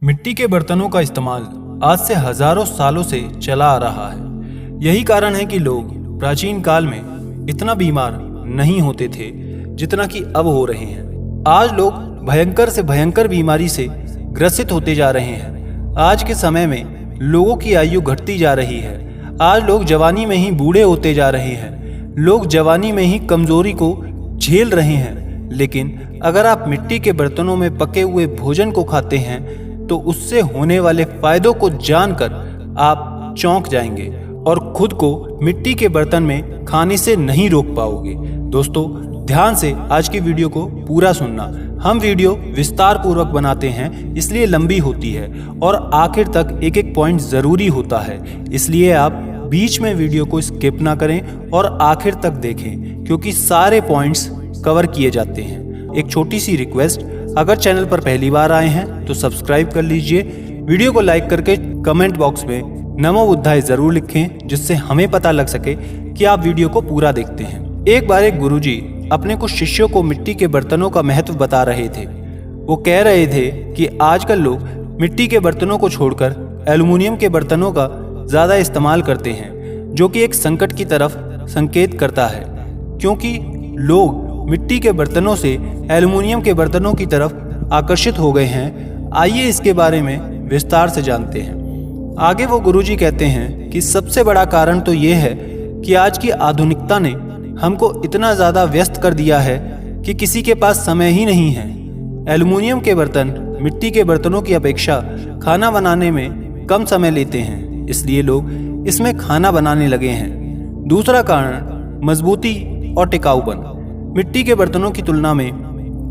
मिट्टी के बर्तनों का इस्तेमाल आज से हजारों सालों से चला आ रहा है। यही कारण है कि लोग प्राचीन काल में इतना बीमार नहीं होते थे जितना कि अब हो रहे हैं। आज लोग भयंकर से भयंकर बीमारी से ग्रसित होते जा रहे हैं। आज के समय में लोगों की आयु घटती जा रही है। आज लोग जवानी में ही बूढ़े होते जा रहे हैं। लोग जवानी में ही कमजोरी को झेल रहे हैं। लेकिन अगर आप मिट्टी के बर्तनों में पके हुए भोजन को खाते हैं तो उससे होने वाले फायदों को जानकर आप चौंक जाएंगे और खुद को मिट्टी के बर्तन में खाने से नहीं रोक पाओगे। दोस्तों, ध्यान से आज की वीडियो को पूरा सुनना। हम वीडियो विस्तार पूर्वक बनाते हैं, इसलिए लंबी होती है और आखिर तक एक एक पॉइंट जरूरी होता है। इसलिए आप बीच में वीडियो को स्किप ना करें और आखिर तक देखें, क्योंकि सारे पॉइंट्स कवर किए जाते हैं। एक छोटी सी रिक्वेस्ट, अगर चैनल पर पहली बार आए हैं तो सब्सक्राइब कर लीजिए। वीडियो को लाइक करके कमेंट बॉक्स में नमो बुद्धाय जरूर लिखें, जिससे हमें पता लग सके कि आप वीडियो को पूरा देखते हैं। एक बार एक गुरुजी अपने कुछ शिष्यों को मिट्टी के बर्तनों का महत्व बता रहे थे। वो कह रहे थे कि आजकल लोग मिट्टी के बर्तनों को छोड़कर एल्युमिनियम के बर्तनों का ज्यादा इस्तेमाल करते हैं, जो कि एक संकट की तरफ संकेत करता है, क्योंकि लोग मिट्टी के बर्तनों से एल्युमिनियम के बर्तनों की तरफ आकर्षित हो गए हैं। आइए इसके बारे में विस्तार से जानते हैं। आगे वो गुरुजी कहते हैं कि सबसे बड़ा कारण तो ये है कि आज की आधुनिकता ने हमको इतना ज़्यादा व्यस्त कर दिया है कि किसी के पास समय ही नहीं है। एल्युमिनियम के बर्तन मिट्टी के बर्तनों की अपेक्षा खाना बनाने में कम समय लेते हैं, इसलिए लोग इसमें खाना बनाने लगे हैं। दूसरा कारण मजबूती और टिकाऊपन। मिट्टी के बर्तनों की तुलना में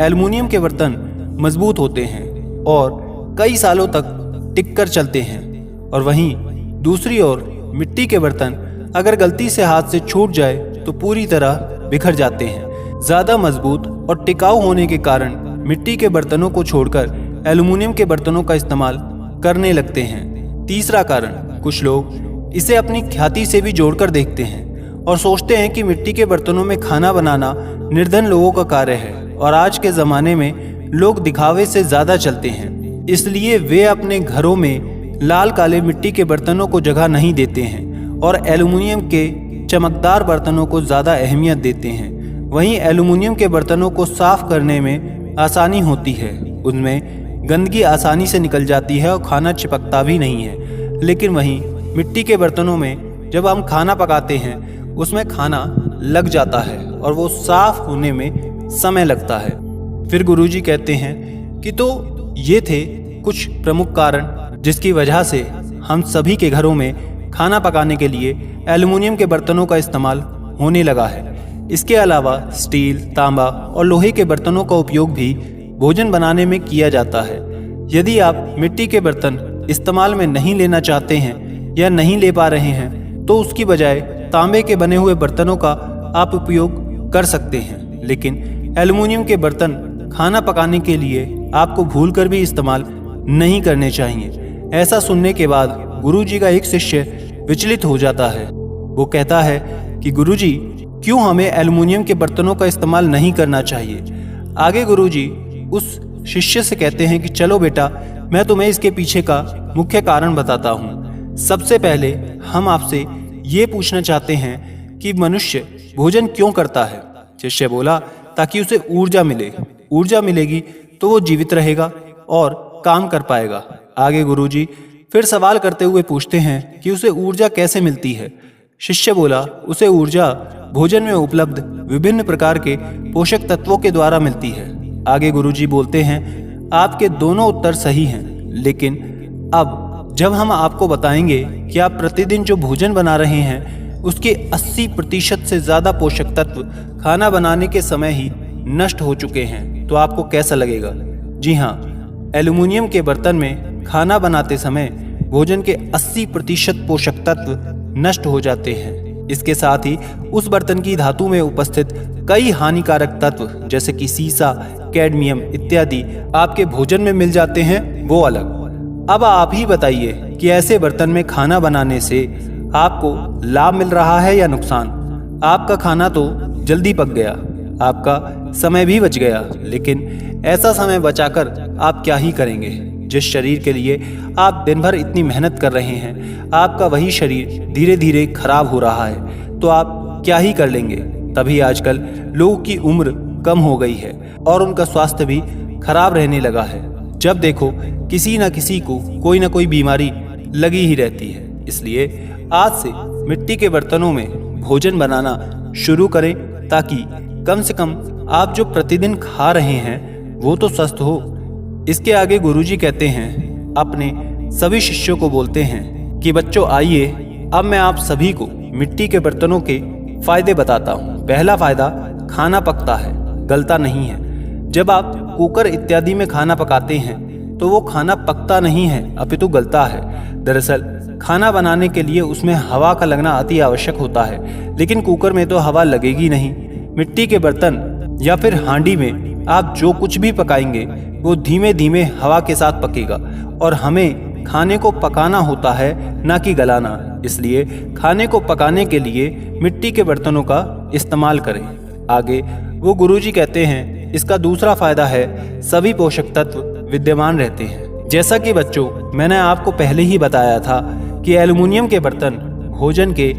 एल्युमिनियम के बर्तन मजबूत होते हैं और कई सालों तक टिककर चलते हैं। और वहीं दूसरी ओर मिट्टी के बर्तन अगर गलती से हाथ से छूट जाए तो पूरी तरह बिखर जाते हैं। ज़्यादा मजबूत और टिकाऊ होने के कारण मिट्टी के बर्तनों को छोड़कर एल्युमिनियम के बर्तनों का इस्तेमाल करने लगते हैं। तीसरा कारण, कुछ लोग इसे अपनी ख्याति से भी जोड़कर देखते हैं और सोचते हैं कि मिट्टी के बर्तनों में खाना बनाना निर्धन लोगों का कार्य है और आज के ज़माने में लोग दिखावे से ज़्यादा चलते हैं, इसलिए वे अपने घरों में लाल काले मिट्टी के बर्तनों को जगह नहीं देते हैं और एल्युमिनियम के चमकदार बर्तनों को ज़्यादा अहमियत देते हैं। वहीं एल्युमिनियम के बर्तनों को साफ करने में आसानी होती है, उनमें गंदगी आसानी से निकल जाती है और खाना चिपकता भी नहीं है। लेकिन वहीं मिट्टी के बर्तनों में जब हम खाना पकाते हैं उसमें खाना लग जाता है और वो साफ होने में समय लगता है। फिर गुरुजी कहते हैं कि तो ये थे कुछ प्रमुख कारण जिसकी वजह से हम सभी के घरों में खाना पकाने के लिए एल्युमिनियम के बर्तनों का इस्तेमाल होने लगा है। इसके अलावा स्टील, तांबा और लोहे के बर्तनों का उपयोग भी भोजन बनाने में किया जाता है। यदि आप मिट्टी के बर्तन इस्तेमाल में नहीं लेना चाहते हैं या नहीं ले पा रहे हैं तो उसकी बजाय तांबे के बने हुए बर्तनों का आप उपयोग कर सकते हैं। लेकिन एल्युमिनियम के बर्तन खाना पकाने के लिए आपको भूलकर भी इस्तेमाल नहीं करने चाहिए। ऐसा सुनने के बाद गुरुजी का एक शिष्य विचलित हो जाता है। वो कहता है कि गुरुजी, क्यों हमें एल्युमिनियम के बर्तनों का इस्तेमाल नहीं करना चाहिए? आगे गुरुजी उस शिष्य से कहते हैं कि चलो बेटा, मैं तुम्हें इसके पीछे का मुख्य कारण बताता हूँ। सबसे पहले हम आपसे ये पूछना चाहते हैं कि मनुष्य भोजन क्यों करता है? शिष्य बोला, ताकि उसे ऊर्जा मिले। ऊर्जा मिलेगी तो वो जीवित रहेगा और काम कर पाएगा। आगे गुरुजी फिर सवाल करते हुए पूछते हैं कि उसे ऊर्जा कैसे मिलती है? शिष्य बोला, उसे ऊर्जा भोजन में उपलब्ध विभिन्न प्रकार के पोषक तत्वों के द्वारा मिलती है। आगे गुरुजी बोलते हैं, आपके दोनों उत्तर सही हैं, लेकिन अब जब हम आपको बताएंगे कि आप प्रतिदिन जो भोजन बना रहे हैं उसके 80% से ज़्यादा पोषक तत्व खाना बनाने के समय ही नष्ट हो चुके हैं, तो आपको कैसा लगेगा? जी हाँ, एल्युमिनियम के बर्तन में खाना बनाते समय भोजन के 80% पोषक तत्व नष्ट हो जाते हैं। इसके साथ ही उस बर्तन की धातु में उपस्थित कई हानिकारक तत्व जैसे कि सीसा, कैडमियम इत्यादि आपके भोजन में मिल जाते हैं, वो अलग। अब आप ही बताइए कि ऐसे बर्तन में खाना बनाने से आपको लाभ मिल रहा है या नुकसान? आपका खाना तो जल्दी पक गया, आपका समय भी बच गया, लेकिन ऐसा समय बचाकर आप क्या ही करेंगे? जिस शरीर के लिए आप दिन भर इतनी मेहनत कर रहे हैं, आपका वही शरीर धीरे धीरे खराब हो रहा है, तो आप क्या ही कर लेंगे। तभी आजकल लोगों की उम्र कम हो गई है और उनका स्वास्थ्य भी खराब रहने लगा है। जब देखो किसी न किसी को कोई ना कोई बीमारी लगी ही रहती है। इसलिए आज से मिट्टी के बर्तनों में भोजन बनाना शुरू करें, ताकि कम से कम आप जो प्रतिदिन खा रहे हैं वो तो स्वस्थ हो। इसके आगे गुरुजी कहते हैं, अपने सभी शिष्यों को बोलते हैं कि बच्चों आइए, अब मैं आप सभी को मिट्टी के बर्तनों के फायदे बताता हूँ। पहला फायदा, खाना पकता है, गलता नहीं है। जब आप कुकर इत्यादि में खाना पकाते हैं तो वो खाना पकता नहीं है, अपितु गलता है। दरअसल खाना बनाने के लिए उसमें हवा का लगना अति आवश्यक होता है, लेकिन कुकर में तो हवा लगेगी नहीं। मिट्टी के बर्तन या फिर हांडी में आप जो कुछ भी पकाएंगे वो धीमे धीमे हवा के साथ पकेगा, और हमें खाने को पकाना होता है, ना कि गलाना। इसलिए खाने को पकाने के लिए मिट्टी के बर्तनों का इस्तेमाल करें। आगे वो गुरुजी कहते हैं, इसका दूसरा फायदा है, सभी पोषक तत्व विद्यमान रहते हैं। जैसा कि बच्चों मैंने आपको पहले ही बताया था कि एल्युमिनियम के बर्तन भोजन के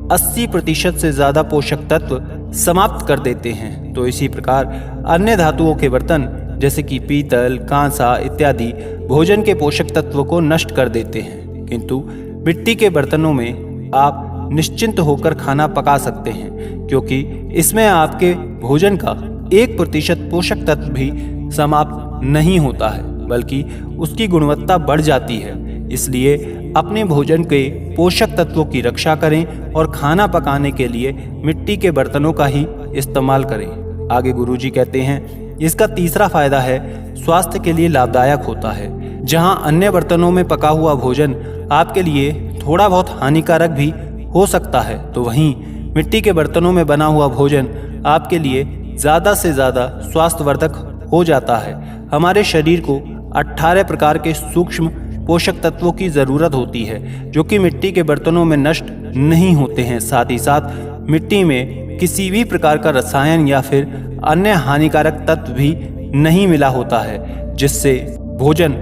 80% से ज़्यादा पोषक तत्व समाप्त कर देते हैं, तो इसी प्रकार अन्य धातुओं के बर्तन जैसे कि पीतल, कांसा इत्यादि भोजन के पोषक तत्व को नष्ट कर देते हैं। किंतु मिट्टी के बर्तनों में आप निश्चिंत होकर खाना पका सकते हैं, क्योंकि इसमें आपके भोजन का 1% पोषक तत्व भी समाप्त नहीं होता है, बल्कि उसकी गुणवत्ता बढ़ जाती है। इसलिए अपने भोजन के पोषक तत्वों की रक्षा करें और खाना पकाने के लिए मिट्टी के बर्तनों का ही इस्तेमाल करें। आगे गुरुजी कहते हैं, इसका तीसरा फायदा है, स्वास्थ्य के लिए लाभदायक होता है। जहां अन्य बर्तनों में पका हुआ भोजन आपके लिए थोड़ा बहुत हानिकारक भी हो सकता है, तो वहीं मिट्टी के बर्तनों में बना हुआ भोजन आपके लिए ज़्यादा से ज़्यादा स्वास्थ्यवर्धक हो जाता है। हमारे शरीर को 18 प्रकार के सूक्ष्म पोषक तत्वों की ज़रूरत होती है, जो कि मिट्टी के बर्तनों में नष्ट नहीं होते हैं। साथ ही साथ मिट्टी में किसी भी प्रकार का रसायन या फिर अन्य हानिकारक तत्व भी नहीं मिला होता है, जिससे भोजन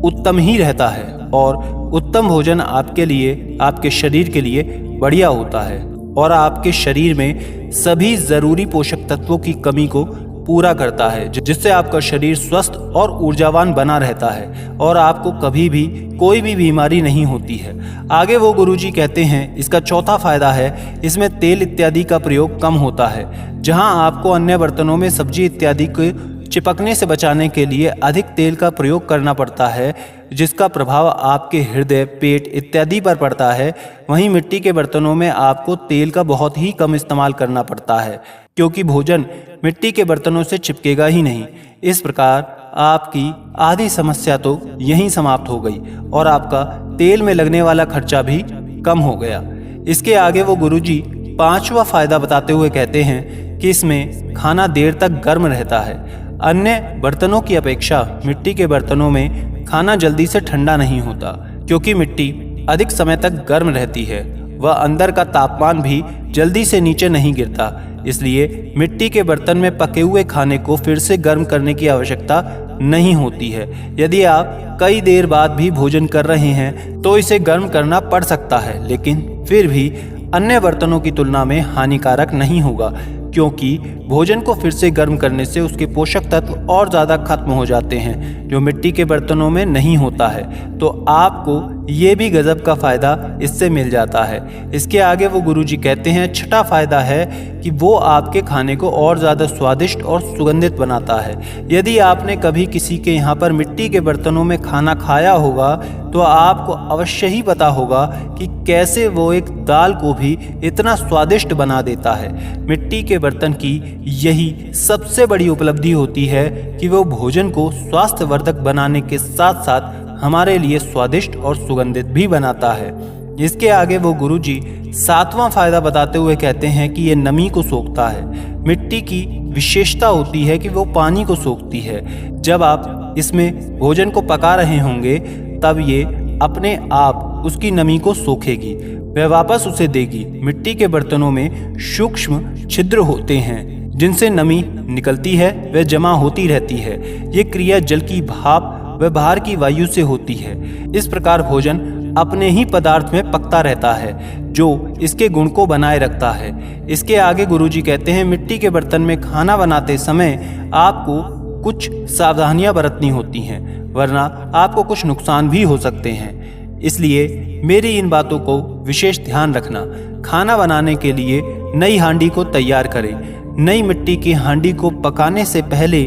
उत्तम ही रहता है, और उत्तम भोजन आपके लिए, आपके शरीर के लिए बढ़िया होता है और आपके शरीर में सभी ज़रूरी पोषक तत्वों की कमी को पूरा करता है, जिससे आपका शरीर स्वस्थ और ऊर्जावान बना रहता है और आपको कभी भी कोई भी बीमारी नहीं होती है। आगे वो गुरुजी कहते हैं, इसका चौथा फायदा है, इसमें तेल इत्यादि का प्रयोग कम होता है। जहां आपको अन्य बर्तनों में सब्जी इत्यादि को चिपकने से बचाने के लिए अधिक तेल का प्रयोग करना पड़ता है, जिसका प्रभाव आपके हृदय, पेट इत्यादि पर पड़ता है, वहीं मिट्टी के बर्तनों में आपको तेल का बहुत ही कम इस्तेमाल करना पड़ता है, क्योंकि भोजन मिट्टी के बर्तनों से चिपकेगा ही नहीं। इस प्रकार आपकी आधी समस्या तो यहीं समाप्त हो गई और आपका तेल में लगने वाला खर्चा भी कम हो गया। इसके आगे वो गुरुजी पांचवा फायदा बताते हुए कहते हैं कि इसमें खाना देर तक गर्म रहता है। अन्य बर्तनों की अपेक्षा मिट्टी के बर्तनों में खाना जल्दी से ठंडा नहीं होता, क्योंकि मिट्टी अधिक समय तक गर्म रहती है। वह अंदर का तापमान भी जल्दी से नीचे नहीं गिरता, इसलिए मिट्टी के बर्तन में पके हुए खाने को फिर से गर्म करने की आवश्यकता नहीं होती है। यदि आप कई देर बाद भी भोजन कर रहे हैं तो इसे गर्म करना पड़ सकता है, लेकिन फिर भी अन्य बर्तनों की तुलना में हानिकारक नहीं होगा, क्योंकि भोजन को फिर से गर्म करने से उसके पोषक तत्व और ज़्यादा खत्म हो जाते हैं, जो मिट्टी के बर्तनों में नहीं होता है। तो आपको ये भी गजब का फ़ायदा इससे मिल जाता है। इसके आगे वो गुरुजी कहते हैं, छठा फायदा है कि वो आपके खाने को और ज़्यादा स्वादिष्ट और सुगंधित बनाता है। यदि आपने कभी किसी के यहाँ पर मिट्टी के बर्तनों में खाना खाया होगा तो आपको अवश्य ही पता होगा कि कैसे वो एक दाल को भी इतना स्वादिष्ट बना देता है। मिट्टी के बर्तन की यही सबसे बड़ी उपलब्धि होती है कि वो भोजन को स्वास्थ्यवर्धक बनाने के साथ साथ हमारे लिए स्वादिष्ट और सुगंधित भी बनाता है। इसके आगे वो गुरुजी सातवां फायदा बताते हुए कहते हैं कि ये नमी को सोखता है। मिट्टी की विशेषता होती है कि वो पानी को सोखती है। जब आप इसमें भोजन को पका रहे होंगे तब ये अपने आप उसकी नमी को सोखेगी, वह वापस उसे देगी। मिट्टी के बर्तनों में सूक्ष्म छिद्र होते हैं जिनसे नमी निकलती है, वह जमा होती रहती है। ये क्रिया जल की भाप वह बाहर की वायु से होती है। इस प्रकार भोजन अपने ही पदार्थ में पकता रहता है जो इसके गुण को बनाए रखता है। इसके आगे गुरुजी कहते हैं, मिट्टी के बर्तन में खाना बनाते समय आपको कुछ सावधानियां बरतनी होती हैं, वरना आपको कुछ नुकसान भी हो सकते हैं। इसलिए मेरी इन बातों को विशेष ध्यान रखना। खाना बनाने के लिए नई हांडी को तैयार करें। नई मिट्टी की हांडी को पकाने से पहले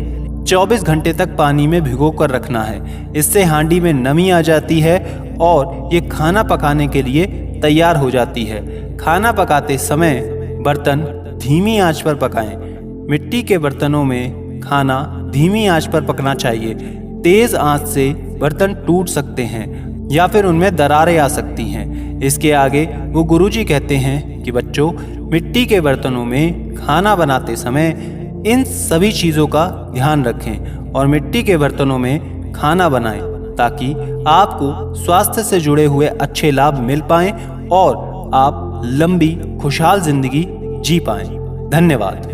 24 घंटे तक पानी में भिगो कर रखना है। इससे हांडी में नमी आ जाती है और ये खाना पकाने के लिए तैयार हो जाती है। खाना पकाते समय बर्तन धीमी आंच पर पकाएं। मिट्टी के बर्तनों में खाना धीमी आंच पर पकना चाहिए। तेज आंच से बर्तन टूट सकते हैं या फिर उनमें दरारें आ सकती हैं। इसके आगे वो गुरुजी कहते हैं कि बच्चों, मिट्टी के बर्तनों में खाना बनाते समय इन सभी चीज़ों का ध्यान रखें और मिट्टी के बर्तनों में खाना बनाएं ताकि आपको स्वास्थ्य से जुड़े हुए अच्छे लाभ मिल पाएं और आप लंबी खुशहाल जिंदगी जी पाएं। धन्यवाद।